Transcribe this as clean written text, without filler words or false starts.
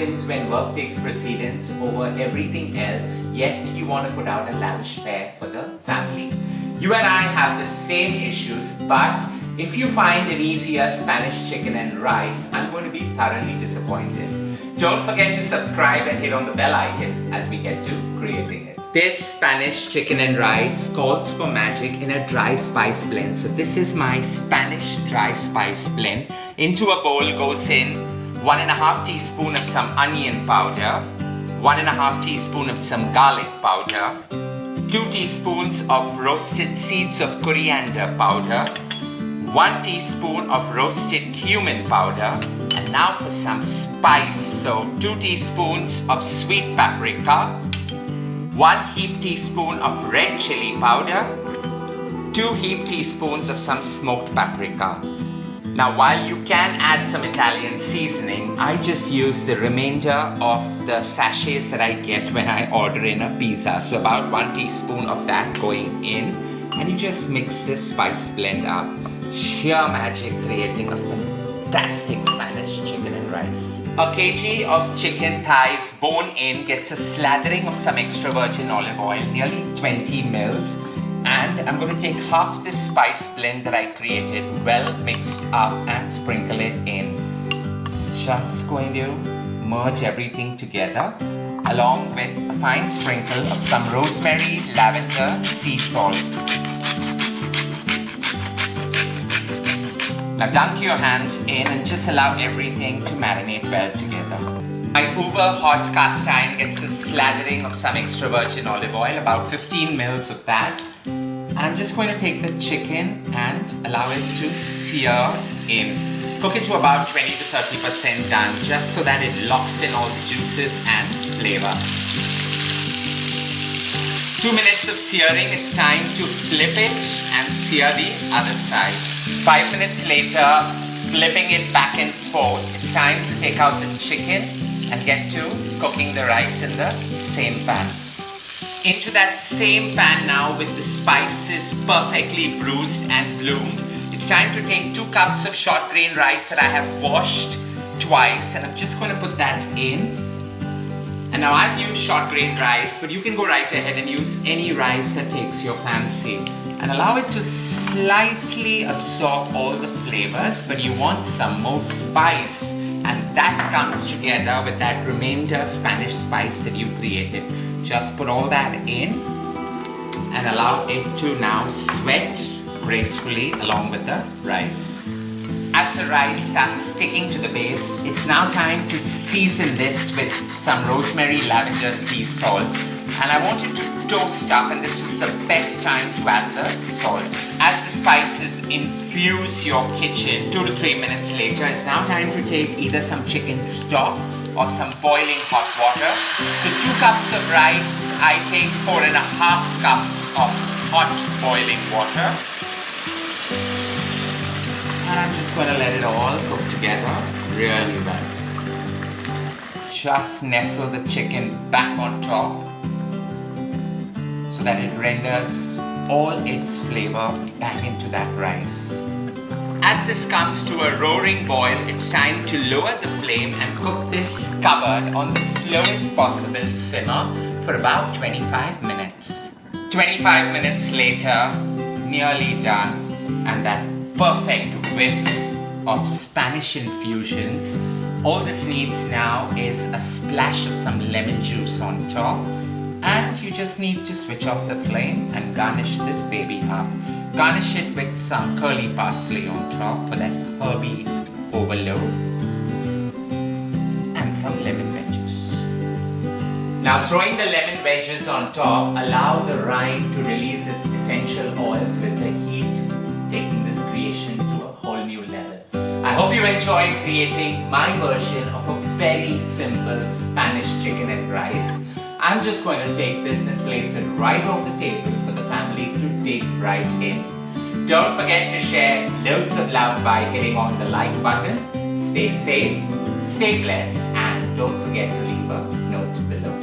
happens when work takes precedence over everything else, yet you want to put out a lavish fare for the family. You and I have the same issues, but if you find an easier Spanish chicken and rice, I'm going to be thoroughly disappointed. Don't forget to subscribe and hit on the bell icon as we get to creating it. This Spanish chicken and rice calls for magic in a dry spice blend. So this is my Spanish dry spice blend. Into a bowl goes in 1.5 teaspoon of some onion powder, 1.5 teaspoon of some garlic powder, 2 teaspoons of roasted seeds of coriander powder, 1 teaspoon of roasted cumin powder, and now for some spice. So 2 teaspoons of sweet paprika, 1 heaped teaspoon of red chili powder, 2 heaped teaspoons of some smoked paprika. Now while you can add some Italian seasoning, I just use the remainder of the sachets that I get when I order in a pizza. So about 1 teaspoon of that going in, and you just mix this spice blend up. Sheer magic, creating a fantastic Spanish chicken and rice. A kg of chicken thighs bone in gets a slathering of some extra virgin olive oil, nearly 20 mils. And I'm going to take half this spice blend that I created, well mixed up, and sprinkle it in. It's just going to merge everything together, along with a fine sprinkle of some rosemary, lavender, sea salt. Now dunk your hands in and just allow everything to marinate well together. My uber hot cast iron gets a slathering of some extra virgin olive oil, about 15 mils of that. And I'm just going to take the chicken and allow it to sear in. Cook it to about 20 to 30% done, just so that it locks in all the juices and flavor. 2 minutes of searing, it's time to flip it and sear the other side. 5 minutes later, flipping it back and forth, it's time to take out the chicken and get to cooking the rice in the same pan. Into that same pan now, with the spices perfectly bruised and bloomed, it's time to take 2 cups of short grain rice that I have washed twice, and I'm just going to put that in. And now I've used short grain rice, but you can go right ahead and use any rice that takes your fancy. And allow it to slightly absorb all the flavors, but you want some more spice. And that comes together with that remainder Spanish spice that you created. Just put all that in and allow it to now sweat gracefully along with the rice. As the rice starts sticking to the base, it's now time to season this with some rosemary, lavender, sea salt. And I want it to toast up, and this is the best time to add the salt. As the spices infuse your kitchen, 2 to 3 minutes later, it's now time to take either some chicken stock or some boiling hot water. So 2 cups of rice, I take 4.5 cups of hot boiling water. And I'm just going to let it all cook together really well. Just nestle the chicken back on top so that it renders all its flavor back into that rice. As this comes to a roaring boil, it's time to lower the flame and cook this covered on the slowest possible simmer for about 25 minutes. 25 minutes later, nearly done, and that perfect whiff of Spanish infusions. All this needs now is a splash of some lemon juice on top, and you just need to switch off the flame and garnish this baby up. Garnish it with some curly parsley on top for that herby overload, and some lemon wedges. Now throwing the lemon wedges on top, allow the rind to release its essential oils with the heat, taking this creation to a whole new level. I hope you enjoyed creating my version of a very simple Spanish chicken and rice. I'm just going to take this and place it right on the table for the family to dig right in. Don't forget to share loads of love by hitting on the like button. Stay safe, stay blessed, and don't forget to leave a note below.